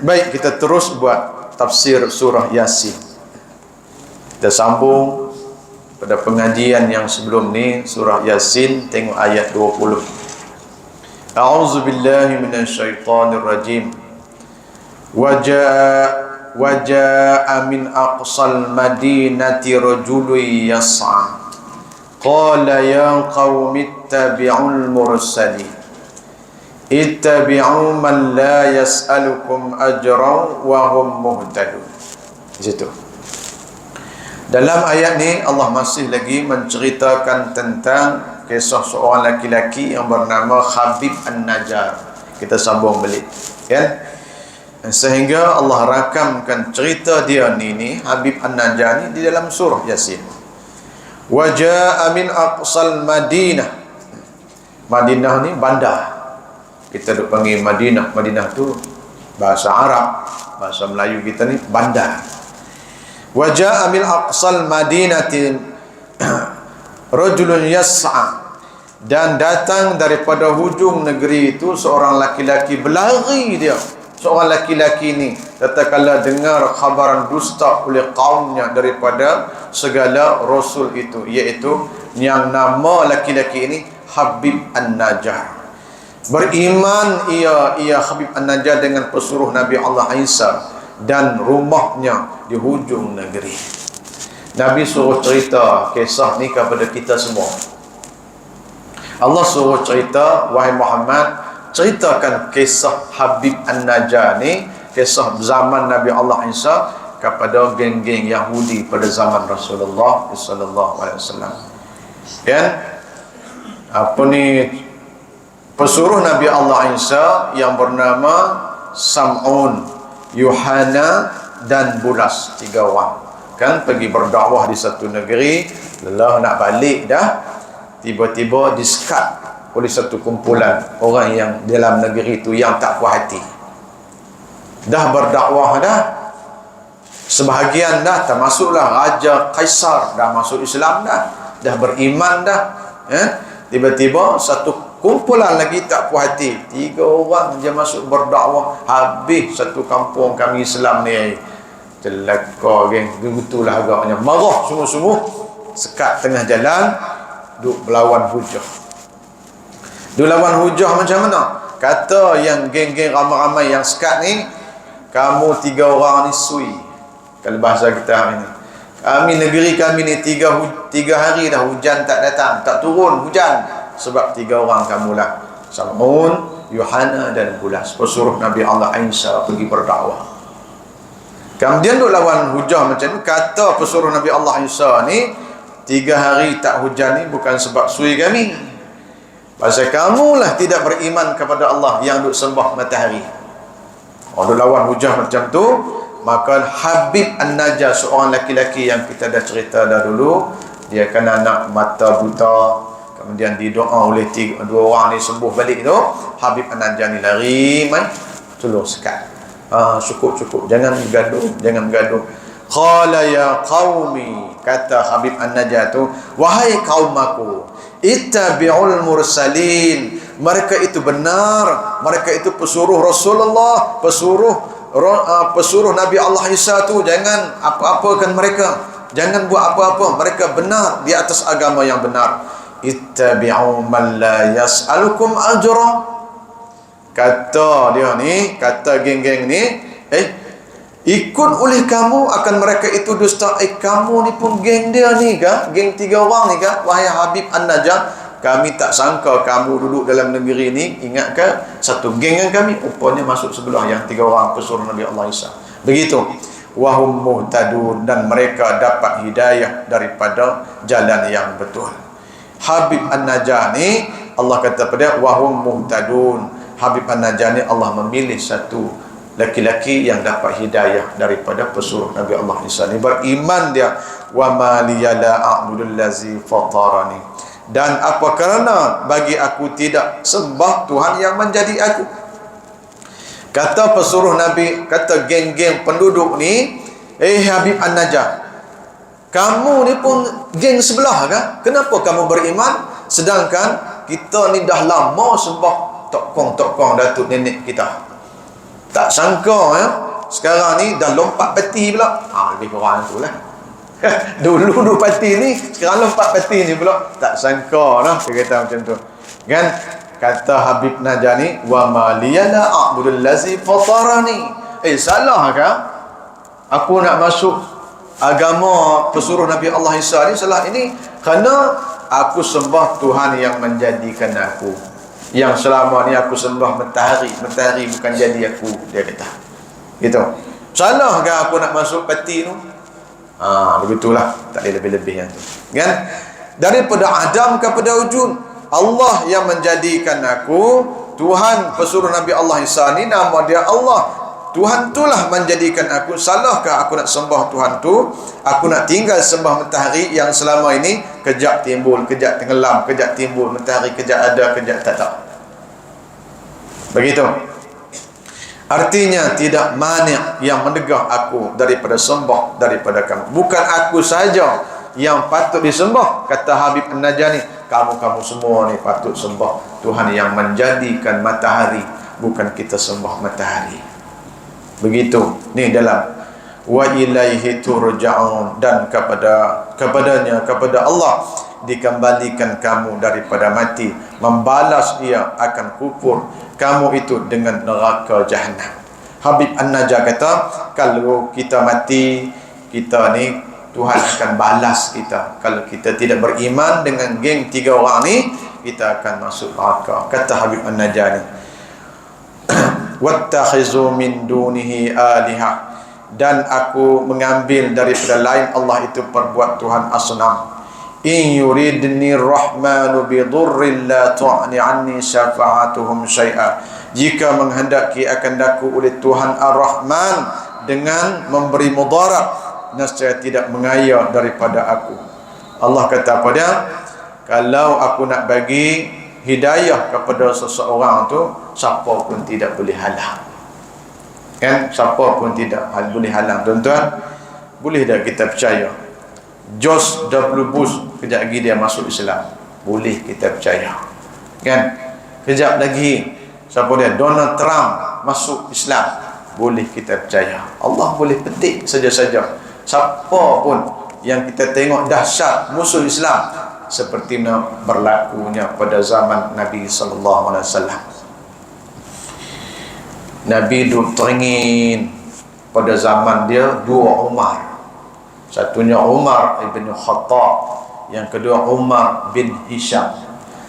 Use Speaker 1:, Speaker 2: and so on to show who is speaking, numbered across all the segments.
Speaker 1: Baik, kita terus buat tafsir surah Yasin. Kita sambung pada pengajian yang sebelum ni, surah Yasin, tengok ayat 20. A'udzu billahi minasyaitonir rajim. Waja'a min aqsal madinati rajulun yas'a. Qala ya qaumi ittabi'ul mursalin. Ittabi'u man la yas'alukum ajran wa hum muhtadun. Di situ. Dalam ayat ni Allah masih lagi menceritakan tentang kisah seorang laki-laki yang bernama Habib An-Najjar. Kita sambung balik, kan? Sehingga Allah rakamkan cerita dia ni Habib An-Najjar ni di dalam surah Yasin. Waja'a min aqsal Madinah. Madinah ni bandar. Kita duk panggil Madinah. Madinah tu bahasa Arab, bahasa Melayu kita ni bandar. Waja'a min aqsal madinati rajulun yas'a. Dan datang daripada hujung negeri itu seorang laki-laki, berlari dia. Seorang laki-laki ni tatkala dengar khabaran dusta oleh kaumnya daripada segala rasul itu, iaitu yang nama laki-laki ini Habib An-Najjar. Beriman ia Habib An-Najjar dengan pesuruh Nabi Allah Isa dan rumahnya di hujung negeri. Nabi suruh cerita kisah ni kepada kita semua. Allah suruh cerita, wahai Muhammad, ceritakan kisah Habib An-Najjar ni, kisah zaman Nabi Allah Isa kepada geng-geng Yahudi pada zaman Rasulullah sallallahu alaihi wasallam. Kan? Apa ni, pesuruh Nabi Allah Isa yang bernama Sam'un, Yuhana dan Bulas, 3 orang. Kan pergi berdakwah di satu negeri, lelah nak balik dah, tiba-tiba disekat oleh satu kumpulan orang yang dalam negeri itu yang tak puas hati. Dah berdakwah dah, sebahagian dah, termasuklah Raja Kaisar dah masuk Islam dah beriman dah. Tiba-tiba satu kumpulan lagi tak puas hati, 3 orang je masuk berdakwah, habis satu kampung kami Islam ni. Celaka geng, begitulah agaknya. Marah sungguh-sungguh, sekat tengah jalan, duk berlawan hujah. Duk lawan hujah macam mana? Kata yang geng-geng ramai-ramai yang sekat ni, kamu 3 orang ni sui. Kalau bahasa kita hari ni, kami negeri kami ni 3 hari dah hujan tak datang, tak turun hujan. Sebab 3 orang kamulah, Sam'un, Yuhana dan Bulas, pesuruh Nabi Allah Isa pergi berdakwah. Kemudian duk lawan hujah macam ni, kata pesuruh Nabi Allah Isa ni, 3 hari tak hujan ni bukan sebab sui kami, pasal kamulah tidak beriman kepada Allah yang duk sembah matahari. Duk lawan hujah macam tu. Maka Habib An-Najjar, seorang laki-laki yang kita dah cerita dah dulu, dia kan anak mata buta, kemudian didoa oleh 2 orang ni sembuh balik tu. Habib An-Najjar ni lari mai tolong sekat. Cukup, jangan bergaduh. Qala ya qaumi, kata Habib An-Najjar tu, wahai kaum aku, ittabi'ul mursalin. Mereka itu benar, mereka itu pesuruh Rasulullah, pesuruh Nabi Allah Isa tu. Jangan apa-apakan mereka, jangan buat apa-apa, mereka benar di atas agama yang benar. Ittabi'u man la yas'alukum ajra. Kata dia ni, kata geng-geng ni, ikut oleh kamu akan mereka itu dusta. Kamu ni pun geng dia ni kah? Geng 3 orang ni kah? Wahai Habib An-Najjar, kami tak sangka kamu duduk dalam negeri ni. Ingat ke satu geng dengan kami? Rupanya masuk sebelah yang 3 orang pesuruh Nabi Allah Isa. Begitu. Wahum muhtadun, dan mereka dapat hidayah daripada jalan yang betul. Habib An-Najjar ni, Allah kata pada wahum muhtadun. Habib An-Najjar ni Allah memilih satu laki-laki yang dapat hidayah daripada pesuruh Nabi Allah Isa ni. Beriman dia, wa ma liya la a'budul ladzi fatarani, dan apa kerana bagi aku tidak sembah Tuhan yang menjadi aku. Kata pesuruh Nabi, kata geng-geng penduduk ni, Habib An-Najjar, kamu ni pun geng sebelah kan? Kenapa kamu beriman sedangkan kita ni dah lama sembah tokong-tokong datuk nenek kita? Tak sangka ya. Sekarang ni dah lompat peti pula. Lebih kurang tu lah. Dulu peti ni, sekarang lompat peti ni pula. Tak sangka lah dia kata macam tu. Kan? Kata Habib Najani, wa ma liyala a'budul lazi fatarani. Salah ke? Aku nak masuk agama pesuruh Nabi Allah Isa ni, salah ini kerana aku sembah Tuhan yang menjadikan aku. Yang selama ni aku sembah matahari bukan jadi aku, dia kata. Gitu. Salah ke aku nak masuk peti tu? Begitulah, tak boleh lebih-lebih yang tu. Kan? Daripada Adam kepada wujud, Allah yang menjadikan aku. Tuhan pesuruh Nabi Allah Isa ni nama dia Allah. Tuhan itulah menjadikan aku. Salahkah aku nak sembah Tuhan tu? Aku nak tinggal sembah matahari yang selama ini kejap timbul, kejap tenggelam, kejap timbul matahari, kejap ada, kejap tak ada. Begitu. Artinya tidak mani' yang menegah aku daripada sembah daripada kamu. Bukan aku saja yang patut disembah, kata Habib An-Najani. Kamu semua ni patut sembah Tuhan yang menjadikan matahari, bukan kita sembah matahari. Begitu. Ni dalam wa ilaihi turja'un, dan kepadanya, kepada Allah dikembalikan kamu daripada mati, membalas ia akan kufur kamu itu dengan neraka jahanam. Habib An-Najah kata, kalau kita mati, kita ni Tuhan akan balas kita. Kalau kita tidak beriman dengan geng 3 orang ni, kita akan masuk neraka. Kata Habib An-Najah ni, wattakhizu min dunihi alihah, dan aku mengambil daripada lain Allah itu perbuat Tuhan asnam. In yuridni rahmanu bidurrin la tu'ni anni syafa'atuhum syai'a. Jika menghendaki akan daku oleh Tuhan Ar-Rahman dengan memberi mudarat, nescaya tidak mengaya daripada aku. Allah kata apa dia? Kalau aku nak bagi hidayah kepada seseorang tu, siapa pun tidak boleh halang. Kan? Siapa pun tidak boleh halang. Tuan-tuan, boleh tak kita percaya George W. Bush kejap lagi dia masuk Islam? Boleh kita percaya. Kan? Kejap lagi siapa dia? Donald Trump masuk Islam. Boleh kita percaya. Allah boleh petik saja-saja. Siapa pun yang kita tengok dahsyat musuh Islam, seperti mana berlakunya pada zaman Nabi sallallahu alaihi wasallam. Nabi duduk teringin pada zaman dia 2 Umar. Satunya Umar ibn Khattab, yang kedua Umar bin Hisham.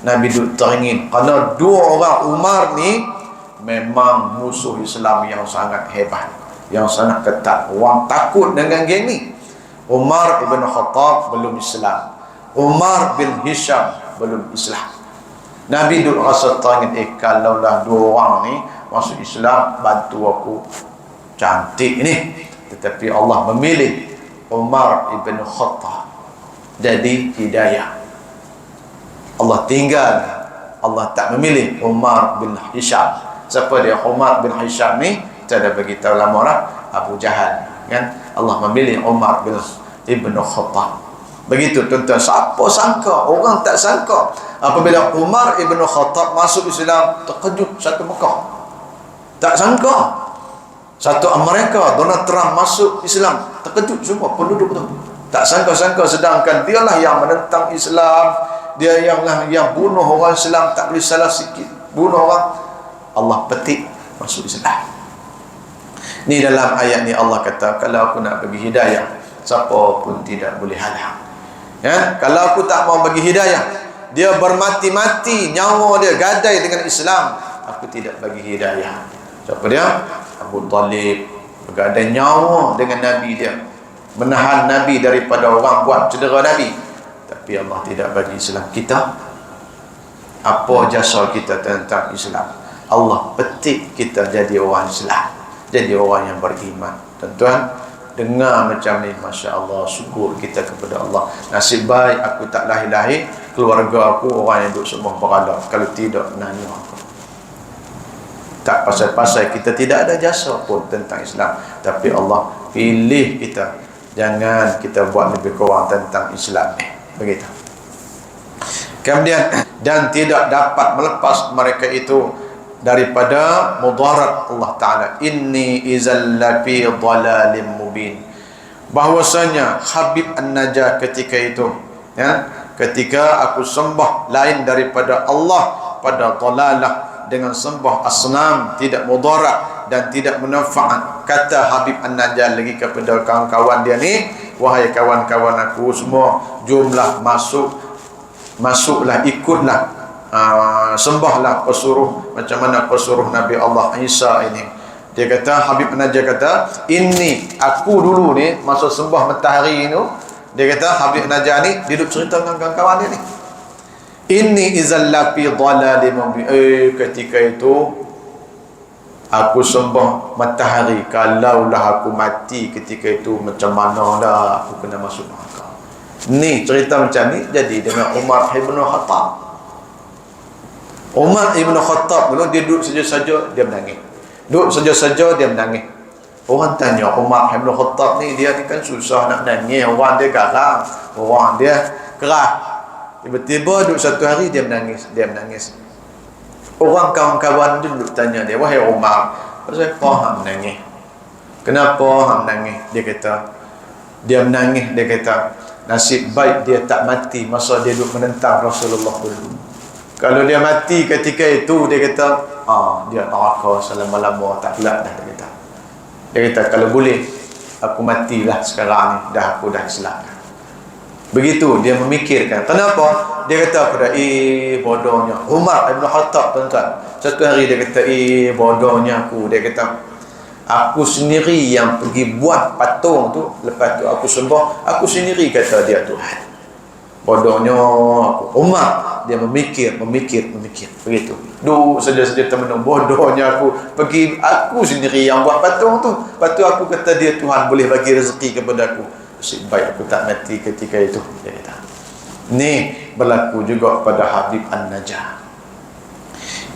Speaker 1: Nabi duduk teringin kerana 2 orang Umar ni memang musuh Islam yang sangat hebat, yang sangat ketat. Orang takut dengan geng ni. Umar ibn Khattab belum Islam, Umar bin Hisham belum Islam. Nabi duduk rasa teringin, kalaulah 2 orang ni masuk Islam, bantu aku cantik ni. Tetapi Allah memilih Umar ibn Khattab jadi hidayah. Allah tinggal, Allah tak memilih Umar bin Hisham. Siapa dia Umar bin Hisham ni? Kita dah beritahu lama lah, Abu Jahal. Kan? Allah memilih Umar bin ibn Khattab. Begitu tuan-tuan. Siapa sangka? Orang tak sangka apabila Umar ibn Khattab masuk Islam, terkejut satu Mekah. Tak sangka. Satu Amerika, Donald Trump masuk Islam, terkejut semua penduduk tu. Tak sangka-sangka, sedangkan dialah yang menentang Islam, dia yang bunuh orang Islam, tak boleh salah sikit bunuh orang. Allah petik masuk Islam. Ni dalam ayat ni Allah kata, kalau aku nak bagi hidayah, siapa pun tidak boleh halang. Ya, kalau aku tak mau bagi hidayah, dia bermati-mati nyawa dia gadai dengan Islam, aku tidak bagi hidayah. Siapa dia? Abu Talib bergadai nyawa dengan Nabi dia, menahan Nabi daripada orang buat cedera Nabi, tapi Allah tidak bagi Islam. Kita, apa jasa kita tentang Islam? Allah petik kita jadi orang Islam, jadi orang yang beriman. Tuan-tuan, dengar macam ni, Masya Allah, syukur kita kepada Allah. Nasib baik aku tak lahir-lahir keluarga aku orang yang duduk sembah berhala. Kalau tidak, nanya aku. Tak pasal-pasal kita tidak ada jasa pun tentang Islam, tapi Allah pilih kita. Jangan kita buat lebih kurang tentang Islam ni. Begitu. Kemudian, dan tidak dapat melepas mereka itu daripada mudarat Allah Ta'ala. Inni izal lafi dhalalim mubin. Bahwasanya Habib An-Najah ketika itu, ya, ketika aku sembah lain daripada Allah pada dhalalah, dengan sembah asnam, tidak mudarat dan tidak manfaat. Kata Habib An-Najah lagi kepada kawan-kawan dia ni, wahai kawan-kawan aku semua, jumlah masuklah, ikutlah, sembahlah pesuruh macam mana pesuruh Nabi Allah Isa ini. Dia kata, Habib An-Najah kata, ini aku dulu ni masa sembah matahari ni, dia kata Habib An-Najah ni dia duduk cerita dengan kawan-kawan dia ni, inni izalla fi dhalalim mubin. Ketika itu aku sembah matahari, kalaulah aku mati ketika itu, macam mana dah aku kena masuk neraka. Ni cerita macam ni jadi dengan Umar Ibn Khattab. Umar Ibn Khattab dulu dia duduk saja-saja dia menangis. Duduk saja-saja dia menangis. Orang tanya, Umar Ibn Khattab ni, dia ni kan susah nak nangis, orang dia garang, orang dia keras. Tiba-tiba duduk satu hari dia menangis. Orang kawan-kawan dia duduk tanya dia, wahai Umar, pasal apa hang menangis? Kenapa hang menangis? Dia menangis, dia kata nasib baik dia tak mati masa dia duduk menentang Rasulullah dulu. Kalau dia mati ketika itu, dia kata dia neraka selama-lama, tak kelak dah. Dia kata kalau boleh aku matilah sekarang ni, aku dah Islam. Begitu dia memikirkan. Kenapa? Dia kata pada bodohnya Umar Ibn Khattab, tuan-tuan. Satu hari dia kata, bodohnya aku. Dia kata, aku sendiri yang pergi buat patung tu, lepas tu aku sembah, aku sendiri, kata dia Tuhan. Bodohnya aku. Umar dia memikir begitu. Duk saja-saja termenung, bodohnya aku pergi, aku sendiri yang buat patung tu. Lepas tu aku kata dia Tuhan boleh bagi rezeki kepada aku. Nasib baik aku tak mati ketika itu, dia kata. Ni berlaku juga pada Habib An-Najah.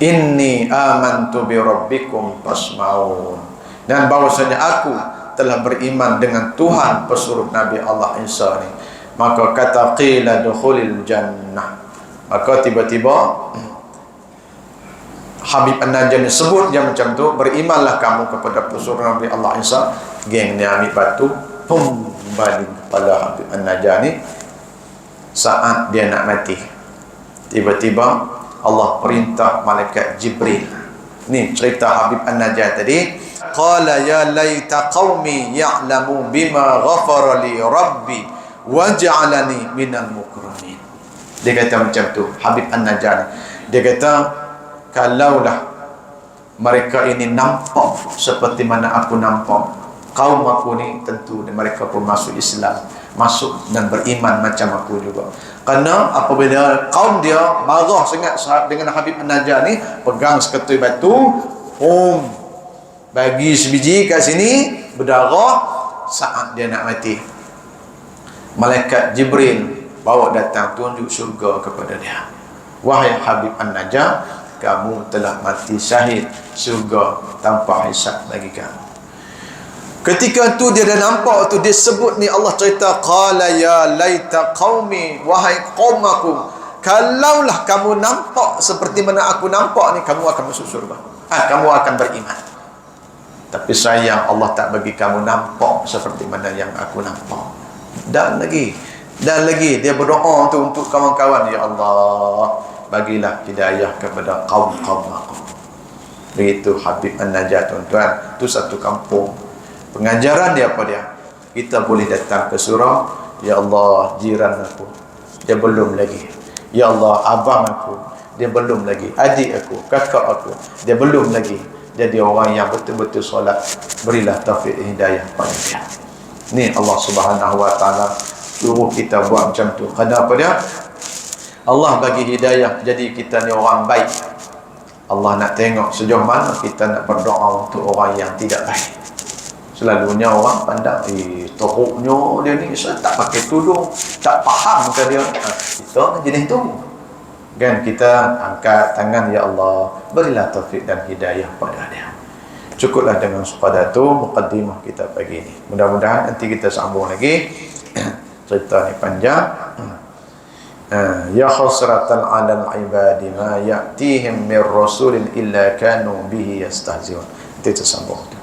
Speaker 1: Inni amantu bi rabbikum fasma'un. Dan bahwasanya aku telah beriman dengan Tuhan pesuruh Nabi Allah Isa ni. Maka kata qila dukhulil jannah. Maka tiba-tiba Habib An-Najah ni sebut dia macam tu, berimanlah kamu kepada pesuruh Nabi Allah Isa. Geng ni ambil batu, pum, baling kepala Habib An-Najah ni. Saat dia nak mati, tiba-tiba Allah perintah malaikat Jibril. Ni cerita Habib An-Najah tadi. Qala ya laita qaumi ya'lamu bima ghafara li rabbi waj'alani minal mukramin. Dia kata macam tu Habib An-Najah ni. Dia kata kalaulah mereka ini nampak seperti mana aku nampak, kaum aku ni tentu mereka pun masuk Islam, masuk dan beriman macam aku juga. Kerana apabila kaum dia marah sangat dengan Habib An-Najah ni, pegang seketui batu, bagi sebiji kat sini, berdarah. Saat dia nak mati, malaikat Jibril bawa datang tunjuk syurga kepada dia. Wahai Habib An-Najah, kamu telah mati syahid, syurga tanpa hisab bagi kamu. Ketika tu dia dah nampak tu, dia sebut ni, Allah cerita qala ya laita qaumi, wahai kaum aku, kalaulah kamu nampak seperti mana aku nampak ni, kamu akan masuk surga, kamu akan beriman. Tapi sayang Allah tak bagi kamu nampak seperti mana yang aku nampak. Dan lagi dia berdoa tu untuk kawan-kawan, ya Allah bagilah hidayah kepada kaum-kaum aku. Begitu Habib An-Najah, tuan-tuan. Tu satu kampung. Pengajaran dia apa dia? Kita boleh datang ke surau, ya Allah jiran aku, dia belum lagi. Ya Allah abang aku, dia belum lagi. Adik aku, kakak aku, dia belum lagi jadi orang yang betul-betul solat. Berilah taufik hidayah pada dia. Ni Allah Subhanahu wa taala suruh kita buat macam tu. Kerana apa dia? Allah bagi hidayah, jadi kita ni orang baik. Allah nak tengok sejauh mana kita nak berdoa untuk orang yang tidak baik. Selalunya orang pandang, teruknya dia ni, saya tak pakai tudung, tak faham ke dia. Kita jenis tu. Kan kita angkat tangan, ya Allah berilah taufik dan hidayah pada dia. Cukuplah dengan sekadar tu mukaddimah kita pagi ni. Mudah-mudahan nanti kita sambung lagi. Cerita ni panjang. Ya khusratan 'alal ibadi ma ya'tihim mir rasulin illa kanu bihi yastahzi'un. Itu sambung.